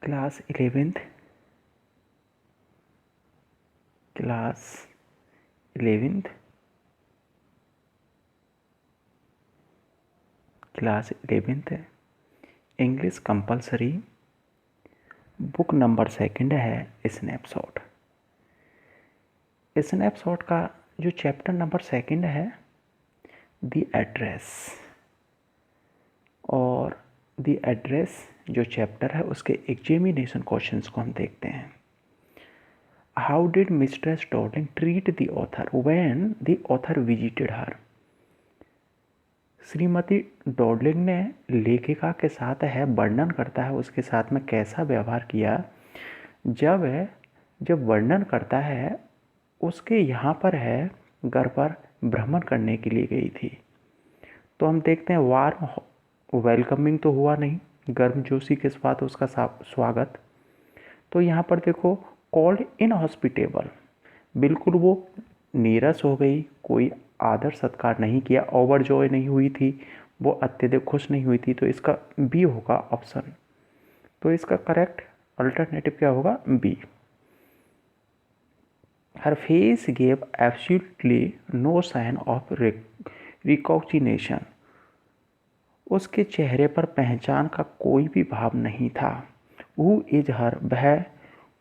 Class 11th class 11th class 11th English compulsory book number 2 है snapshot. Snapshot का जो chapter number 2 है the address, और the address जो चैप्टर है उसके एग्जामिनेशन क्वेश्चंस को हम देखते हैं। How did mistress Darling treat the author when the author visited हर। श्रीमती डॉर्लिंग ने लेखिका के साथ है वर्णन करता है उसके साथ में कैसा व्यवहार किया जब वर्णन करता है उसके यहाँ पर है घर पर भ्रमण करने के लिए गई थी। तो हम देखते हैं वार्म वेलकमिंग तो हुआ नहीं, गर्मजोशी के साथ उसका स्वागत। तो यहाँ पर देखो कॉल्ड इनहॉस्पिटेबल, बिल्कुल वो नीरस हो गई, कोई आदर सत्कार नहीं किया, ओवरजॉय नहीं हुई थी, वो अत्यधिक खुश नहीं हुई थी। तो इसका बी होगा ऑप्शन। तो इसका करेक्ट अल्टरनेटिव क्या होगा? B. Her face gave absolutely no sign of recognition, उसके चेहरे पर पहचान का कोई भी भाव नहीं था। हु इज हर, वह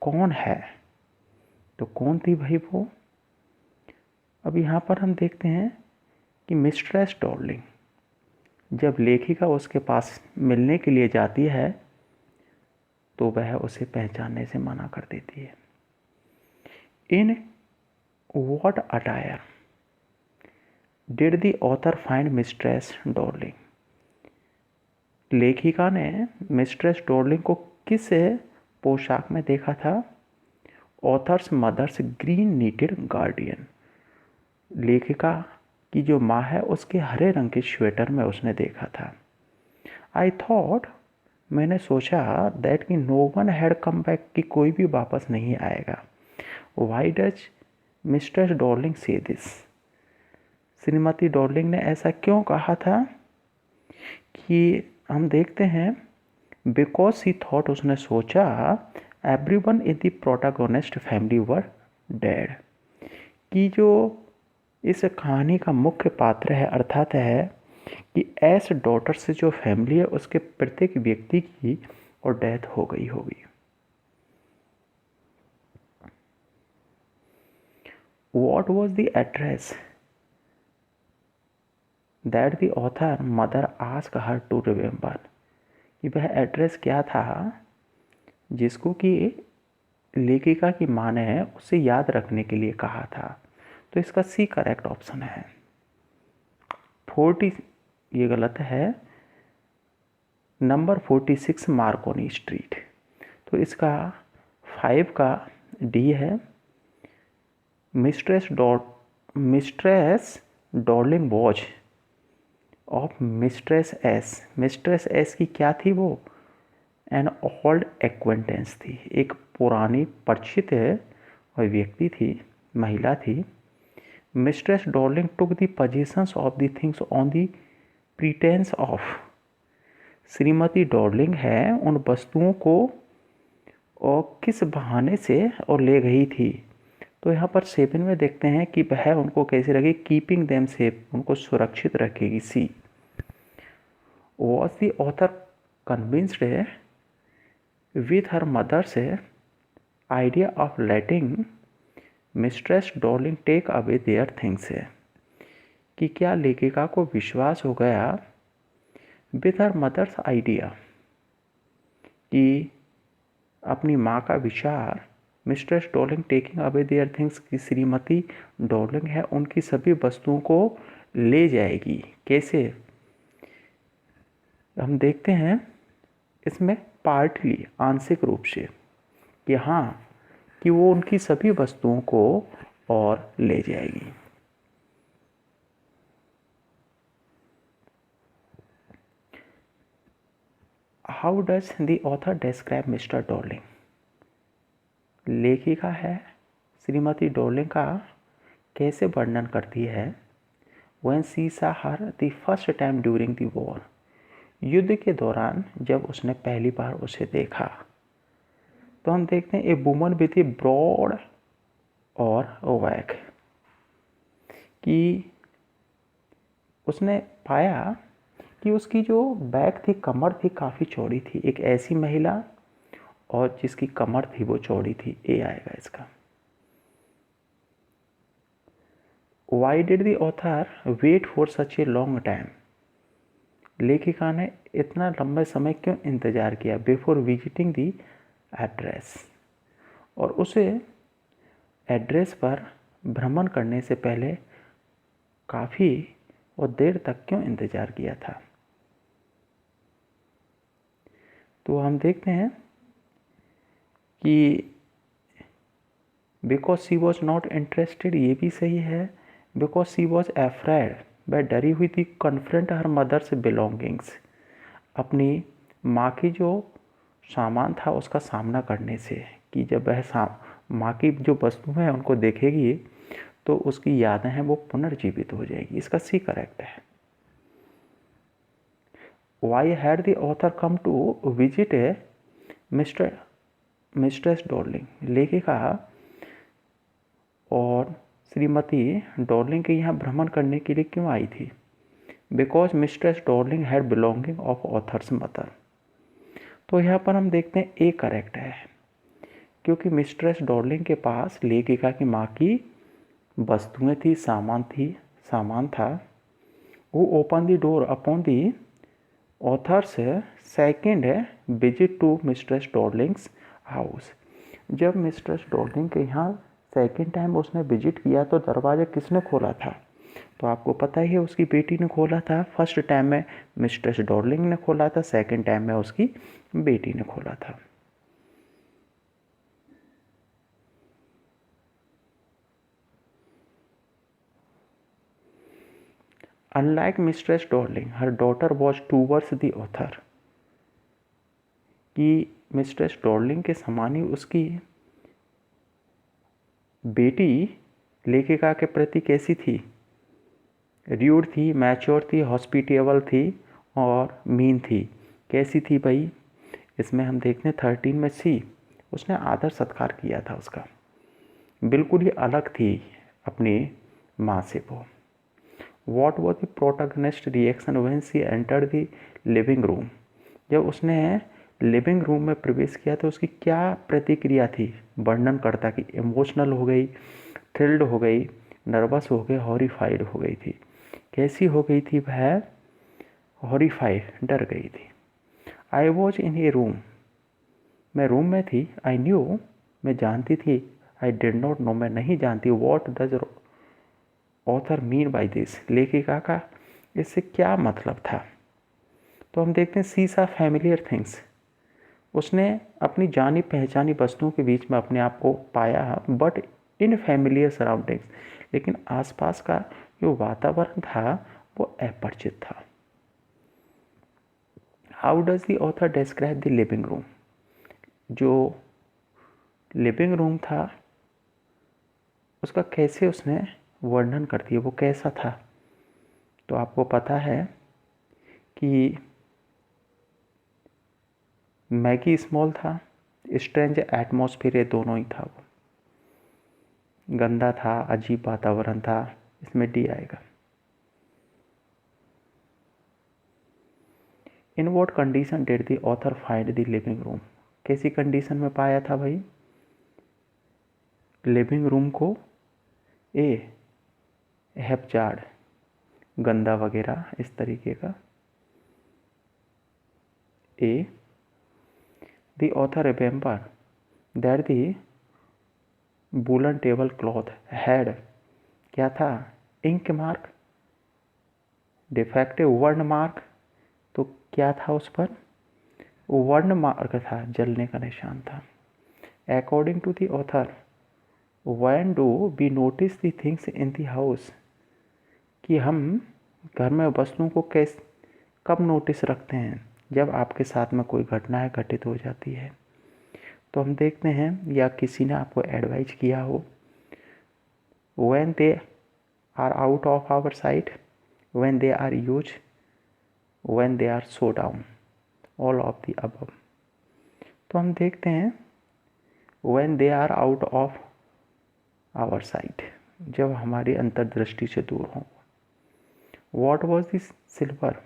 कौन है। तो कौन थी भाई वो? अब यहाँ पर हम देखते हैं कि मिस्ट्रेस डॉर्लिंग जब लेखिका उसके पास मिलने के लिए जाती है तो वह उसे पहचानने से मना कर देती है। In what attire did the author find mistress Dorling, लेखिका ने मिस्ट्रेस डॉर्लिंग को किस पोशाक में देखा था? Author's mother's green knitted cardigan, लेखिका की जो माँ है उसके हरे रंग के स्वेटर में उसने देखा था। आई थॉट, मैंने सोचा, दैट कि no one had come back, कि कोई भी वापस नहीं आएगा। Why does Mr Dorling say this, श्रीमती डॉर्लिंग ने ऐसा क्यों कहा था? कि हम देखते हैं बिकॉज सी थॉट, उसने सोचा, everyone in the protagonist family were dead, कि जो इस कहानी का मुख्य पात्र है अर्थात है कि एस डॉटर से जो फैमिली है उसके प्रत्येक व्यक्ति की और डेथ हो गई होगी। What was the address that the author mother asked her to remember, कि वह एड्रेस क्या था जिसको कि लेखिका की माँ ने उसे याद रखने के लिए कहा था? तो इसका सी करेक्ट ऑप्शन है। 40 ये गलत है, नंबर 46 मार्कोनी स्ट्रीट। तो इसका 5 का डी है। Mistress Darling watch of mistress S, mistress S की क्या थी वो? एन ओल्ड एक्वेंटेंस थी, एक पुरानी परिचित व्यक्ति थी, महिला थी। Mistress Darling took the positions of the things on the प्रीटेंस of, Shrimati Darling है उन वस्तुओं को और किस बहाने से और ले गई थी? तो यहाँ पर 7 में देखते हैं कि वह उनको कैसे रखेगी? कीपिंग देम सेफ, उनको सुरक्षित रखेगी। C. Was the author convinced with her mother's idea of letting Mistress Dorling take away their things, कि क्या लेखिका को विश्वास हो गया विथ हर मदर्स आइडिया, कि अपनी माँ का विचार mistress Dorling taking away their things, की श्रीमती डॉर्लिंग है उनकी सभी वस्तुओं को ले जाएगी। कैसे? हम देखते हैं इसमें पार्टली, आंशिक रूप से, कि हाँ कि वो उनकी सभी वस्तुओं को और ले जाएगी। How does the author describe mister Darling, लेखिका है श्रीमती डॉर्लिंग का कैसे वर्णन करती है? व्हेन शी सा हर the first time during the war, युद्ध के दौरान जब उसने पहली बार उसे देखा। तो हम देखते हैं a woman with a broad और वैक, कि उसने पाया कि उसकी जो बैक थी, कमर थी, काफ़ी चौड़ी थी। एक ऐसी महिला और जिसकी कमर थी वो चौड़ी थी। ए आएगा इसका। Why did the author wait for such a long time, लेखिका ने इतना लंबे समय क्यों इंतज़ार किया बिफोर विजिटिंग दी एड्रेस, और उसे एड्रेस पर भ्रमण करने से पहले काफ़ी और देर तक क्यों इंतज़ार किया था। तो हम देखते हैं कि because she was not interested, ये भी सही है। बिकॉज सी वॉज एफ्रेड, वह डरी हुई थी, कन्फ्रंट हर मदर्स बिलोंगिंग्स, अपनी माँ की जो सामान था उसका सामना करने से, कि जब वह माँ की जो वस्तु हैं उनको देखेगी तो उसकी यादें हैं वो पुनर्जीवित हो जाएगी। इसका सी करेक्ट है। Why had the author come to visit a mistress Dorling, लेखिका और श्रीमती डॉर्लिंग के यहाँ भ्रमण करने के लिए क्यों आई थी। Because mistress Darling had belonging of authors mother, तो यहाँ पर हम देखते हैं ए करेक्ट है, क्योंकि मिस्ट्रेस डॉर्लिंग के पास लेखिका की माँ की वस्तुएं थी, सामान था। वो open the door upon the author's second visit to Mistress Dorling's house, जब मिस्ट्रेस डॉर्लिंग के यहाँ सेकेंड टाइम उसने विजिट किया तो दरवाज़ा किसने खोला था। तो आपको पता ही है उसकी बेटी ने खोला था। फर्स्ट टाइम में मिस्ट्रेस डॉर्लिंग ने खोला था, सेकेंड टाइम में उसकी बेटी ने खोला था। Unlike Mistress Darling, her daughter was towards the author, कि मिस्ट्रेस डॉर्लिंग के समान ही उसकी बेटी लेखिका के प्रति कैसी थी, र्यूड थी, मैच्योर थी, हॉस्पिटेबल थी और मीन थी। कैसी थी भाई, इसमें हम देखते हैं 13 में सी, उसने आदर सत्कार किया था उसका, बिल्कुल ही अलग थी अपनी माँ से वो। What was the protagonist reaction when she entered the living room, जब उसने लिविंग रूम में प्रवेश किया तो उसकी क्या प्रतिक्रिया थी। वर्णन करता कि इमोशनल हो गई, थ्रिल्ड हो गई, नर्वस हो गई, हॉरिफाइड हो गई थी। कैसी हो गई थी वह, हॉरिफाइड, डर गई थी। I was in A room, मैं रूम में थी। आई न्यू, मैं जानती थी। आई डिड नॉट नो, मैं नहीं जानती। What does author mean by this, लेखिका का इससे क्या मतलब था। तो हम देखते हैं सी सा फैमिलियर थिंग्स, उसने अपनी जानी पहचानी वस्तुओं के बीच में अपने आप को पाया, बट इन फैमिलियर सराउंडिंग्स, लेकिन आसपास का जो वातावरण था वो अपरिचित था। How does the author describe the living room, जो लिविंग रूम था उसका कैसे उसने वर्णन करती है, वो कैसा था। तो आपको पता है कि मैगी स्मॉल था, स्ट्रेंज एटमॉस्फेयर, ये दोनों ही था। वो गंदा था, अजीब वातावरण था, इसमें डी आएगा। In what condition did the author find the living room, कैसी कंडीशन में पाया था भाई लिविंग रूम को। ए हैपचार्ड, गंदा वगैरह इस तरीके का। A the author remember that the woollen table cloth had, क्या था, ink mark, defective burn mark, तो क्या था उस पर, वर्ण मार्क था, जलने का निशान था। According to the author when do we notice the things in the house, कि हम घर में वस्तुओं को कब नोटिस रखते हैं, जब आपके साथ में कोई घटनाएं घटित हो जाती है। तो हम देखते हैं या किसी ने आपको एडवाइज किया हो, when they are out of our sight, when they are use, when they are so down, all of the above. तो हम देखते हैं when they are out of our sight, जब हमारी अंतर्दृष्टि से दूर हों। What was this silver,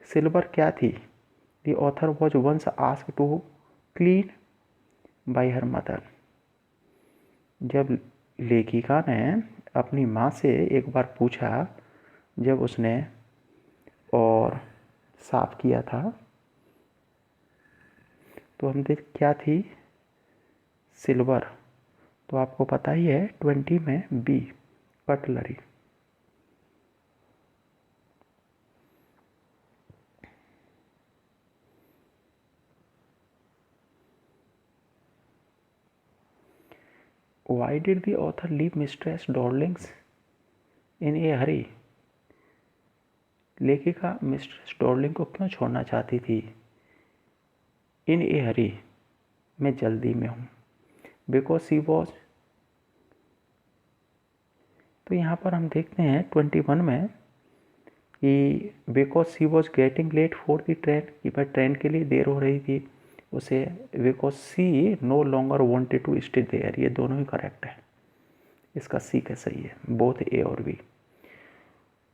silver क्या थी? The author was once asked to clean by her mother, जब लेखिका ने अपनी माँ से एक बार पूछा, जब उसने और साफ किया था, तो हम देख क्या थी? सिल्वर। तो आपको पता ही है 20 में B, cutlery. Why did the author leave Mistress Darlings in a hurry? लेखिका मिस्ट्रेस डॉर्लिंग को क्यों छोड़ना चाहती थी? इन ए हरी, मैं जल्दी में हूँ। बिकॉज सी वॉज, तो यहाँ पर हम देखते हैं 21 में कि because she was getting late for the train, कि भाई ट्रेन के लिए देर हो रही थी उसे। Because she no longer wanted to stay there, ये दोनों ही करेक्ट है, इसका सी का सही है, बोथ ए और B.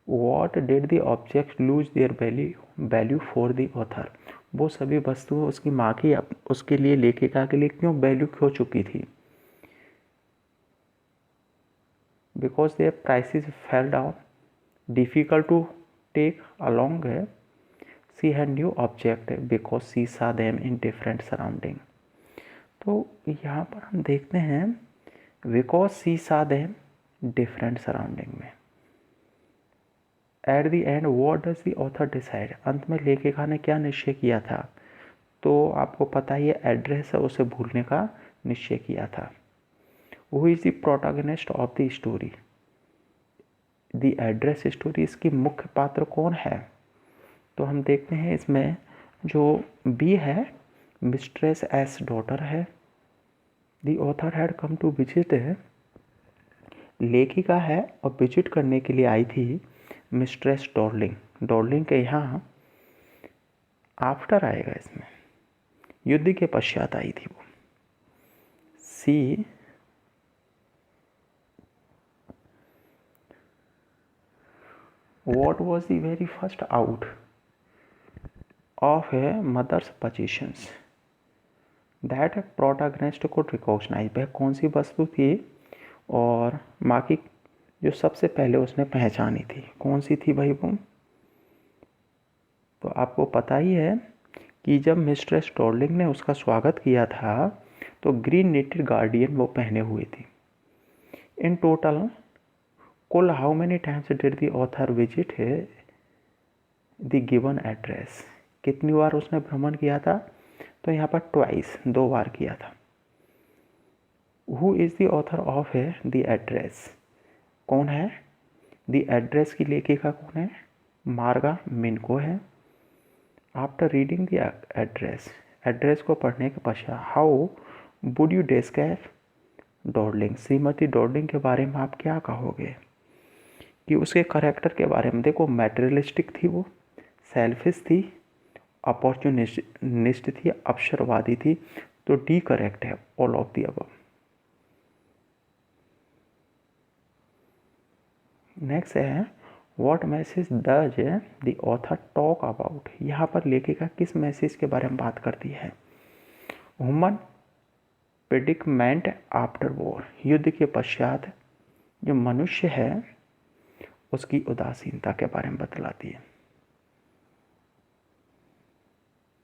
What did the object lose their value for the author, वो सभी वस्तुएं उसकी माँ की उसके लिए, लेखिका के लिए क्यों वैल्यू खो चुकी थी? Because their prices fell down, difficult to take along है। She had new object because she saw them in different surrounding. तो यहाँ पर हम देखते हैं because she saw them different surrounding में। At the end what does the author decide, अंत में लेखिका ने क्या निश्चय किया था? तो आपको पता ही है एड्रेस है, उसे भूलने का निश्चय किया था। Who is the protagonist of the story, the address story, इसकी मुख्य पात्र कौन है? तो हम देखते हैं इसमें जो बी है, मिस्ट्रेस एस डॉटर है। The author had come to visit है, लेखिका है और विजिट करने के लिए आई थी मिस्ट्रेस डॉर्लिंग, डॉर्लिंग के यहाँ आफ्टर आएगा, इसमें युद्ध के पश्चात आई थी वो। सी what was the very first out of a mother's possessions that a protagonist could recognize, वह कौन सी वस्तु थी और माँ की जो सबसे पहले उसने पहचानी थी, कौन सी थी भाई वो? तो आपको पता ही है कि जब मिस्ट्रेस डॉर्लिंग ने उसका स्वागत किया था तो ग्रीन नेटेड गार्डियन वो पहने हुए थी। इन टोटल कुल how many times did the author visit the given address, कितनी बार उसने भ्रमण किया था? तो यहाँ पर ट्वाइस, 2 बार किया था। Who is the author of the address, कौन है? द एड्रेस की लेखिका कौन है? मार्गा मिनको है। After reading the address, address को पढ़ने के पश्चात, how would you describe Darling, Shrimati Darling के बारे में आप क्या कहोगे? कि उसके करेक्टर के बारे में देखो, मैटेरियलिस्टिक थी वो, सेल्फिश थी, अपॉर्चुनिस्ट थी, अवसरवादी थी। तो डी करेक्ट है, all of the above. Next है what message does the author talk about, यहाँ पर लेखिका किस मैसेज के बारे में बात करती है? ह्यूमन प्रेडिकमेंट आफ्टर वॉर, युद्ध के पश्चात जो मनुष्य है उसकी उदासीनता के बारे में बतलाती है।